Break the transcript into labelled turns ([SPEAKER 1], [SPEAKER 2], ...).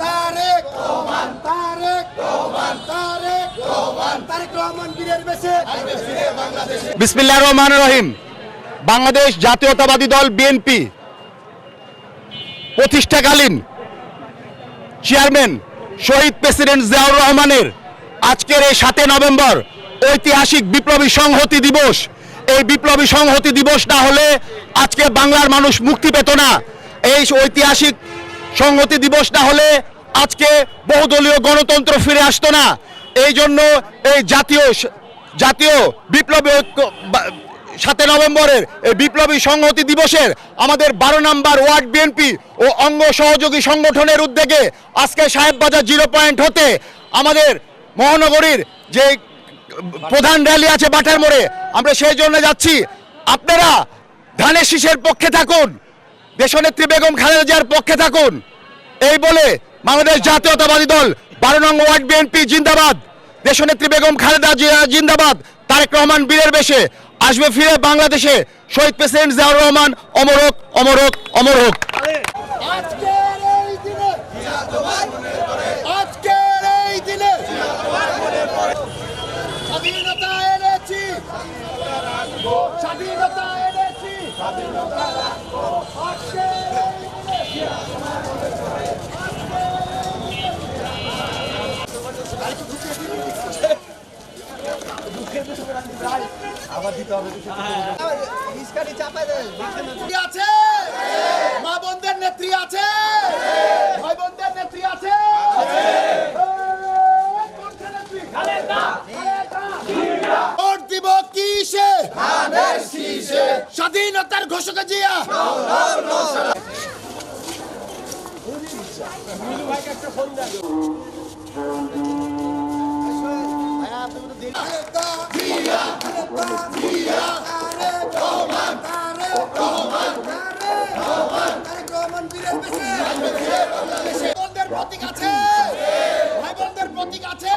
[SPEAKER 1] তারেক রহমান তারেক রহমান তারেক রহমান তারেক রহমান বীরের বেশে
[SPEAKER 2] বিসমিল্লাহির রহমানির রহিম। বাংলাদেশ জাতীয়তাবাদী দল বিএনপি প্রতিষ্ঠাকালীন চেয়ারম্যান শহীদ প্রেসিডেন্ট জিয়াউর রহমানের আজকের এই 7 নভেম্বর ঐতিহাসিক বিপ্লবী সংহতি দিবস। এই বিপ্লবী সংহতি দিবস না হলে আজকে বাংলার মানুষ মুক্তি পেত না। এই ঐতিহাসিক সংহতি দিবস না হলে আজকে বহুদলীয় গণতন্ত্র ফিরে আসতো না। এই জন্য এই জাতীয় বিপ্লবী ঐক্য 7 নভেম্বরের এই বিপ্লবী সংহতি দিবসের আমাদের 12 নম্বর ওয়ার্ড বিএনপি ও অঙ্গ সহযোগী সংগঠনের উদ্যোগে আজকে সাহেববাজার 0 পয়েন্ট হতে আমাদের মহানগরীর যে প্রধান র্যালি আছে বাটার মোড়ে, আমরা সেই জন্য যাচ্ছি। আপনারা ধানের শীষের পক্ষে থাকুন, দেশনেত্রী বেগম খালেদা জিয়ার পক্ষে থাকুন। এই বলে বাংলাদেশ জাতীয়তাবাদী দল 12 নং ওয়ার্ড বিএনপি জিন্দাবাদ, দেশনেত্রী বেগম খালেদা জিয়া জিন্দাবাদ, তারেক রহমান বীরের বেশে আসবে ফিরে বাংলাদেশে। শহীদ প্রেসিডেন্ট জিয়াউর রহমান অমর হোক, অমর হোক, অমর হোক।
[SPEAKER 1] আজকের এই দিনে আজকের এই দিনে স্বাধীনতা এনেছি, স্বাধীনতা এনেছি, স্বাধীনতা রাখবো। আজকের এই দিনে আছে, মা বোনদের নেত্রী আছে, ভাই বোনদের নেত্রী আছে। ভোট দিব কিসে? স্বাধীনতার ঘোষক জিয়া। প্রতীক আছে, ভাই বোনদের প্রতীক আছে।